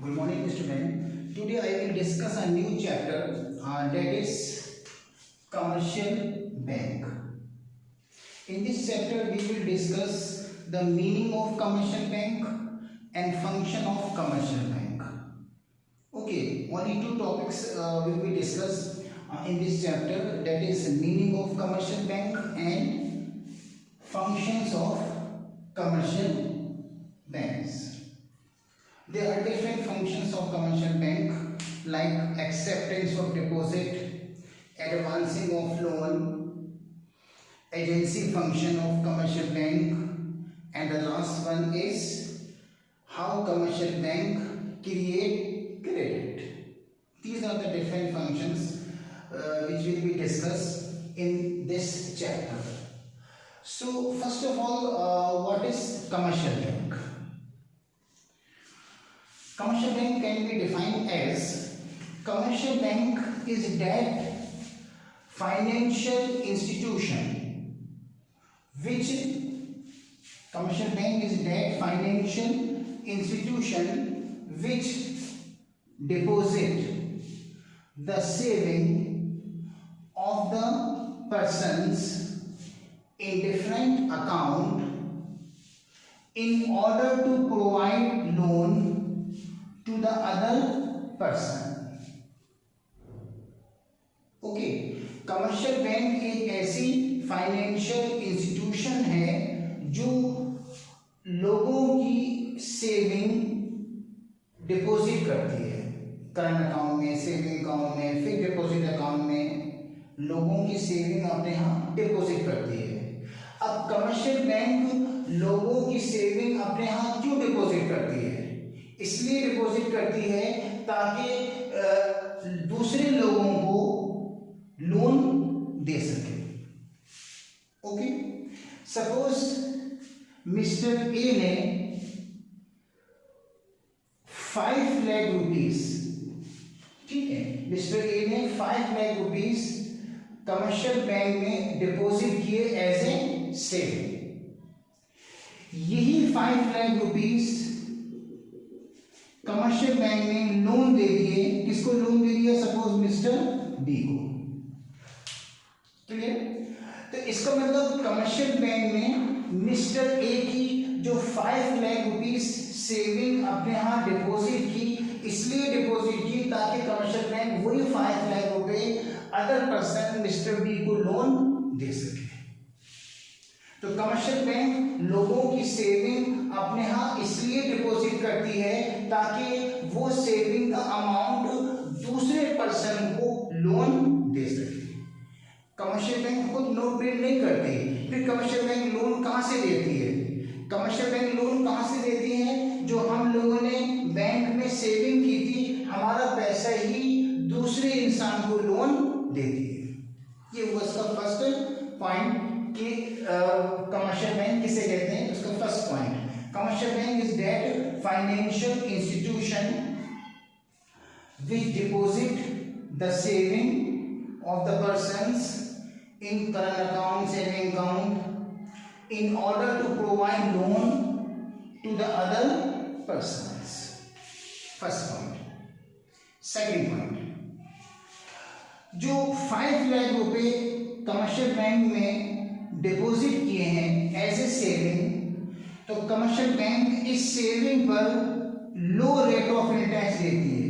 Good morning, student. Today I will discuss a new chapter that is commercial bank. In this chapter, we will discuss the meaning of commercial bank and function of commercial bank. Okay, only two topics will be discussed in this chapter, that is meaning of commercial bank and functions of commercial banks. There are different functions of commercial bank like acceptance of deposit, advancing of loan, agency function of commercial bank, and the last one is how commercial bank create credit. These are the different functions which will be discussed in this chapter. So first of all, what is commercial bank? Commercial bank can be defined as commercial bank is that financial institution which deposit the saving of the persons in different account in order to provide loan to the other person. Okay, commercial bank एक ऐसी financial institution है जो लोगों की saving deposit करती है current account में, saving account में, फिक्स्ड डिपॉजिट अकाउंट में लोगों की सेविंग अपने यहाँ डिपॉजिट करती है। अब कमर्शियल बैंक लोगों की सेविंग अपने यहाँ क्यों डिपॉजिट करती है? इसलिए डिपॉजिट करती है ताकि दूसरे लोगों को लोन दे सके। ओके, सपोज मिस्टर ए ने 5 लाख रुपीस, ठीक है, मिस्टर ए ने 5 लाख रुपीस कमर्शियल बैंक में डिपॉजिट किए एज ए सेविंग। यही 5 लाख रुपीस कमर्शियल बैंक ने लोन दे दिए। किसको लोन दे दिया? सपोज मिस्टर बी को। क्लियर? तो इसका मतलब कमर्शियल बैंक ने मिस्टर ए की जो 5 लाख रुपीस सेविंग अपने यहाँ डिपॉजिट की, इसलिए डिपॉजिट की ताकि कमर्शियल बैंक वही 5 लाख रुपए अदर पर्सन मिस्टर बी को लोन दे सके। तो कमर्शियल बैंक लोगों की सेविंग अपने यहाँ इसलिए डिपॉजिट करती है ताकि वो सेविंग का अमाउंट दूसरे पर्सन को लोन दे सके। कमर्शियल बैंक खुद नोट प्रिंट नहीं करती। फिर कमर्शियल बैंक लोन कहाँ से देती है? कमर्शियल बैंक लोन कहाँ से देती है? जो हम लोगों ने बैंक में सेविंग की थी, हमारा पैसा ही दूसरे इंसान को लोन देती है। ये हुआ इसका फर्स्ट पॉइंट कि कमर्शियल बैंक किसे कहते हैं। उसका first point, commercial bank is that financial institution which deposit the saving of the persons in current account, saving account in order to provide loan to the other persons. First point. Second point, जो 5 लाख रुपए commercial bank में deposit किए हैं as a saving, तो commercial bank इस saving पर लो rate of interest देती है।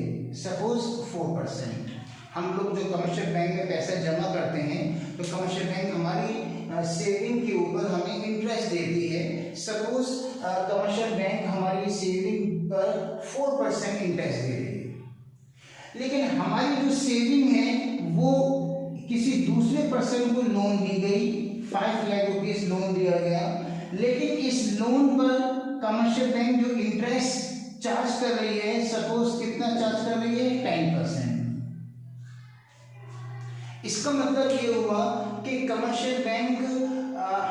सपोज 4%। हम लोग जो कमर्शियल बैंक में पैसा जमा करते हैं तो कमर्शियल बैंक हमारी सेविंग के ऊपर हमें इंटरेस्ट देती है। सपोज कमर्शियल बैंक हमारी सेविंग पर 4% इंटरेस्ट दे रही है, लेकिन हमारी जो सेविंग है वो किसी दूसरे पर्सन को लोन दी गई, 5 लाख रुपीस लोन दिया गया, लेकिन इस लोन पर कमर्शियल बैंक जो इंटरेस्ट चार्ज कर रही है, सपोज कितना चार्ज कर रही है? 10%। इसका मतलब ये हुआ कि कमर्शियल बैंक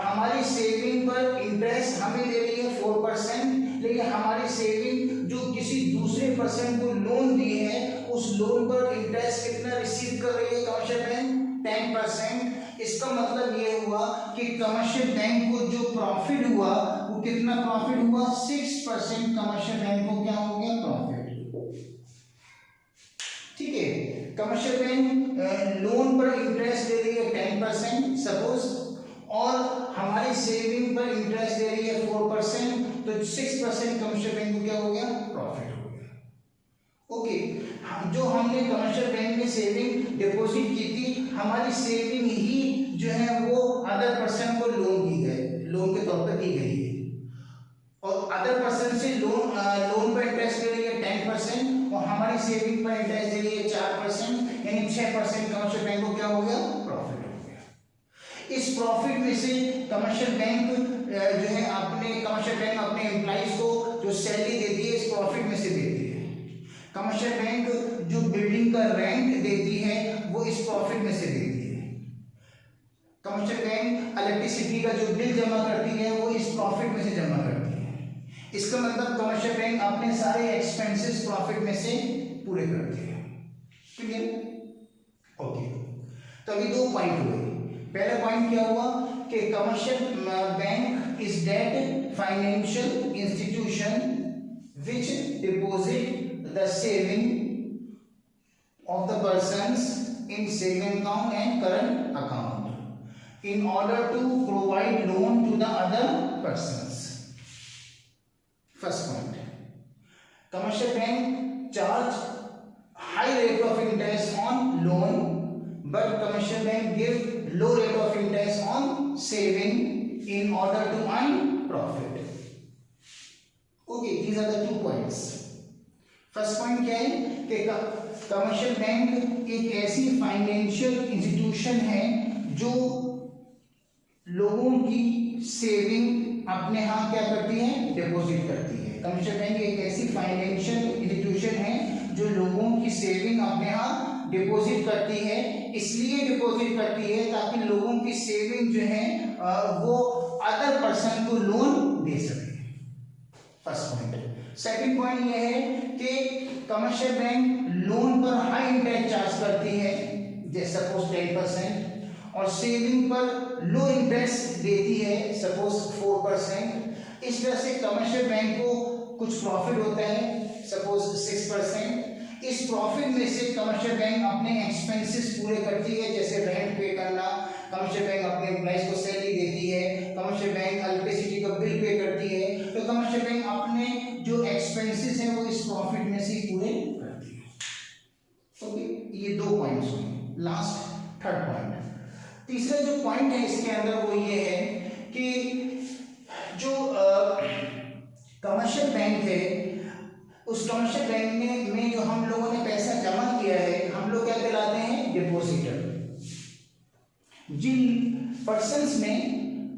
हमारी सेविंग पर इंटरेस्ट हमें दे रही है 4%, लेकिन हमारी सेविंग जो किसी दूसरे पर्सन को लोन दी है उस लोन पर इंटरेस्ट कितना रिसीव कर रही है कमर्शियल बैंक? 10%। इसका मतलब ये हुआ कि कमर्शियल बैंक को जो प्रॉफिट हुआ वो कितना प्रॉफिट हुआ? 6% कमर्शियल बैंक को क्या हो गया? प्रॉफिट। ठीक है। कमर्शियल बैंक लोन पर इंटरेस्ट दे रही है 10% सपोज, और हमारी सेविंग पर इंटरेस्ट दे रही है 4%, तो 6% कमर्शियल बैंक को क्या हो गया, प्रॉफिट हो गया। ओके, जो हमने कमर्शियल बैंक में सेविंग डिपॉजिट की थी, हमारी सेविंग ही जो है वो अदर पर्सन को लोन दी गई, लोन के तौर पर दी गई है, और अदर पर्सन से लोन पर इंटरेस्ट दे रही है 10%, और हमारी सेविंग पर इंटरेस्ट दे रही है 4%, यानी 6% कमर्शियल बैंक को क्या हो गया, प्रॉफिट हो गया। इस प्रॉफिट में से कमर्शियल बैंक जो है कमर्शियल बैंक अपने एम्प्लॉइज को जो सैलरी देती है, इस प्रॉफिट में से देती है। कमर्शियल बैंक जो बिल्डिंग का रेंट देती है, वो इस प्रॉफिट में से देती है। कमर्शियल बैंक इलेक्ट्रिसिटी का जो बिल जमा करती है, वो इस प्रॉफिट में से जमा करती है। इसका मतलब कमर्शियल बैंक अपने सारे एक्सपेंसेस प्रॉफिट में से पूरे करती है। क्लियर? ओके, तो अभी 2 पॉइंट हुए। पहला पॉइंट क्या हुआ कि commercial bank is that financial institution which deposit the saving of the persons in saving account and current account in order to provide loan to the other persons. First point, commercial bank charge high rate of interest on loan, but commercial bank give low rate of interest on saving in order to earn profit. Okay, these are the 2 points. First point क्या है कि commercial bank एक ऐसी financial institution है जो लोगों की saving अपने यहाँ क्या करती है, डिपॉजिट करती है। कमर्शियल बैंक एक ऐसी फाइनेंशियल इंस्टीट्यूशन है जो लोगों की सेविंग अपने यहाँ डिपॉजिट करती है। इसलिए डिपॉजिट करती है ताकि लोगों की सेविंग जो है वो अदर पर्सन को लोन दे सके। First point. सेकंड पॉइंट ये है कि कमर्शियल बैंक लोन पर हाई इंटरेस्ट चार्ज करती है, जैसे सपोज 10%, और सेविंग पर लो इंटरेस्ट देती है, सपोज 4%। इस तरह से कमर्शियल बैंक को कुछ प्रॉफिट होता है, सपोज 6%। इस प्रॉफिट में से कमर्शियल बैंक अपने एक्सपेंसेस पूरे करती है, जैसे रेंट पे करना, कमर्शियल बैंक अपने एम्प्लॉइज को सैलरी देती है, कमर्शियल बैंक इलेक्ट्रिसिटी का बिल पे करती है। तो कमर्शियल बैंक अपने जो एक्सपेंसेस हैं वो इस प्रॉफिट में से पूरे करती है। ओके, ये 2 पॉइंट्स हुए। लास्ट थर्ड पॉइंट, तीसरा जो पॉइंट है इसके अंदर वो ये है कि जो कमर्शियल बैंक है, उस कमर्शियल बैंक में जो हम लोगों ने पैसा जमा किया है, हम लोग क्या कहलाते हैं, डिपॉजिटर। जिन पर्सन्स ने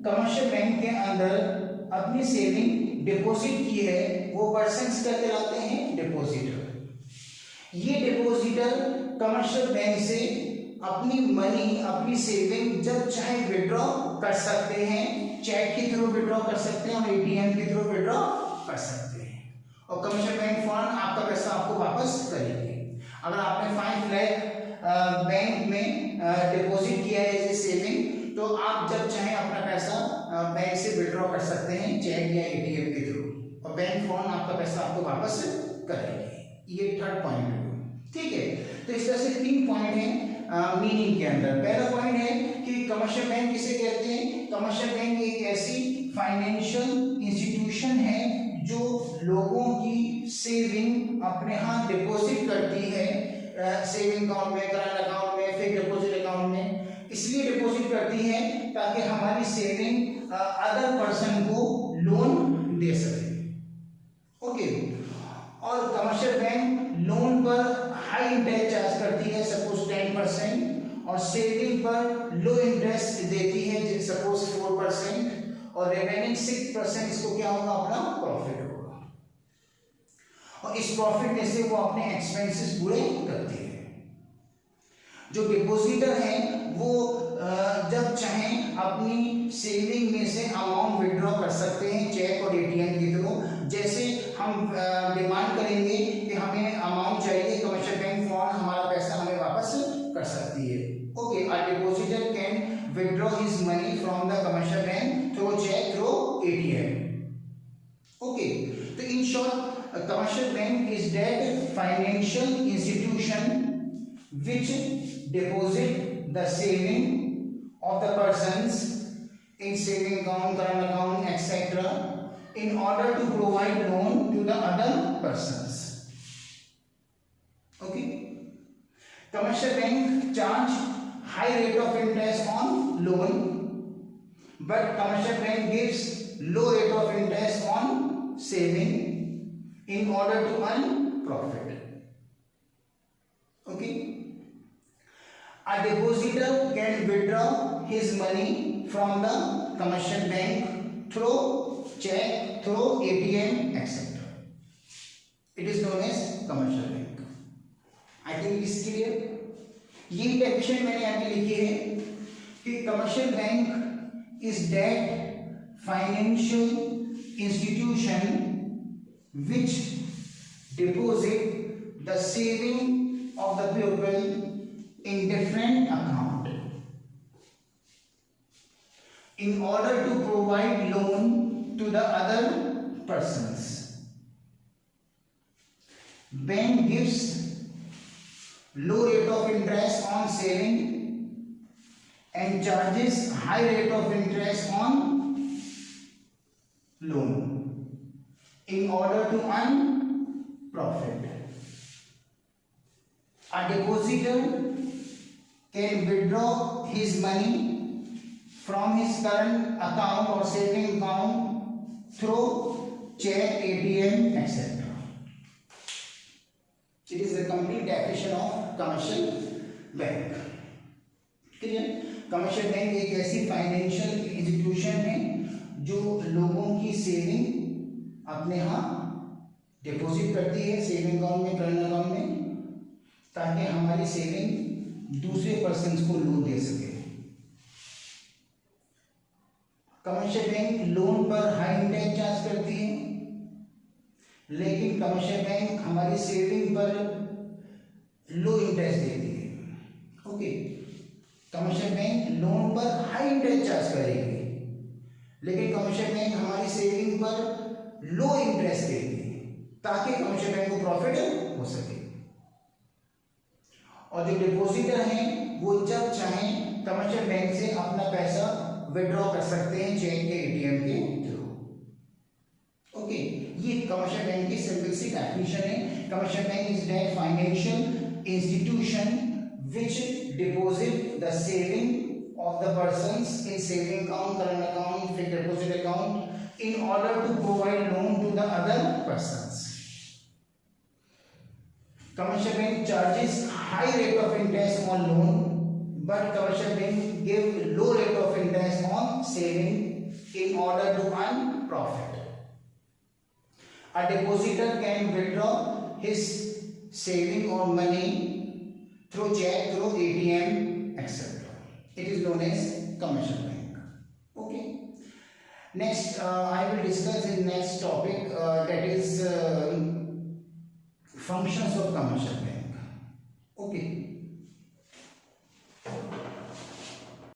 कमर्शियल बैंक के अंदर अपनी सेविंग डिपॉजिट की है, वो पर्सन्स क्या कहलाते हैं, डिपॉजिटर। ये डिपॉजिटर कमर्शियल बैंक से अपनी मनी, अपनी सेविंग जब चाहे विड्रॉ कर सकते हैं, चेक के थ्रू विड्रॉ कर सकते हैं और एटीएम के थ्रू विड्रॉ कर सकते हैं, और कमर्शियल बैंक फौरन आपका पैसा आपको वापस करेगी। अगर आपने 5 लाख बैंक में डिपॉजिट किया है एज सेविंग, तो आप जब चाहें अपना पैसा बैंक से विड्रॉ कर सकते हैं चेक या एटीएम के थ्रू, और बैंक फौरन आपका पैसा आपको वापस करेगी। ये थर्ड पॉइंट है, ठीक है। तो इस तरह से 3 पॉइंट है मीनिंग के अंदर। पहला पॉइंट है कि कमर्शियल बैंक किसे कहते हैं, कमर्शियल बैंक एक ऐसी फाइनेंशियल इंस्टीट्यूशन है जो लोगों की सेविंग अपने यहाँ डिपॉजिट करती है, सेविंग अकाउंट में, करंट अकाउंट में, फिक्स्ड डिपॉजिट अकाउंट में। इसलिए डिपॉजिट करती है ताकि हमारी सेविंग अदर पर्सन को लोन दे सके। ओके, और कमर्शियल बैंक लोन पर हाई इंटरेस्ट चार्ज करती है, सपोज 10%, और सेविंग पर लो इंटरेस्ट देती है, सपोज 4%, और रिमेनिंग 6% इसको क्या होगा, अपना प्रॉफिट होगा, और इस प्रॉफिट में से वो अपने एक्सपेंसेस पूरे करती है। जो डिपॉजिटर है वो जब चाहें अपनी सेविंग में से अमाउंट विड्रॉ कर सकते हैं चेक और एटीएम के थ्रू। जैसे हम डिमांड करेंगे कि हमें अमाउंट चाहिए, कमर्शियल बैंक फौरन हमारा पैसा हमें वापस कर सकती है। Okay, a depositor can withdraw his money from the commercial bank through cheque, through ATM. Okay, तो in short, a commercial bank is that financial institution which deposit the saving of the persons in saving account, current account, etc. in order to provide loan to the other persons. Okay. Commercial bank charge high rate of interest on loan, but commercial bank gives low rate of interest on saving in order to earn profit. Okay. A depositor can withdraw his money from the commercial bank through check, through ATM, etc. It is known as commercial bank. I think it is clear. ये definition मैंने यहाँ पे लिखी है कि commercial bank is that financial institution which deposit the saving of the pupil in different account in order to provide loan to the other persons. Bank gives low rate of interest on saving and charges high rate of interest on loan in order to earn profit. A depositor can withdraw his money from his current account or saving account through check, ATM, etc. It is the complete definition of commercial bank. Clear? Commercial bank एक ऐसी financial institution है जो लोगों की saving अपने यहाँ deposit करती है सेविंग अकाउंट में, करंट अकाउंट में, ताकि हमारी सेविंग दूसरे पर्सन को लोन दे सके. कमर्शियल बैंक लोन पर हाई इंटरेस्ट चार्ज करती है, लेकिन कमर्शियल बैंक हमारी सेविंग पर लो इंटरेस्ट देती है. ओके. कमर्शियल बैंक लोन पर हाई इंटरेस्ट चार्ज करेगी, लेकिन कमर्शियल बैंक हमारी सेविंग पर लो इंटरेस्ट देगी ताकि कमर्शियल बैंक को प्रॉफिट हो सके. और जो डिपॉजिटर हैं वो जब चाहें कमर्शियल बैंक से अपना पैसा विड्रॉ कर सकते हैं चेक के, एटीएम के थ्रू. ओके. ये कमर्शियल बैंक की सिंपल सी डेफिनेशन है. Commercial bank is that financial institution which deposit the saving of the persons in saving account, current account, fixed deposit account in order to provide loan to the other persons. Commercial bank charges high rate of interest on loan, but commercial bank give low rate of interest on saving in order to earn profit. A depositor can withdraw his saving or money through check, through ATM, etc. It is known as commercial bank. Okay. Next, I will discuss in next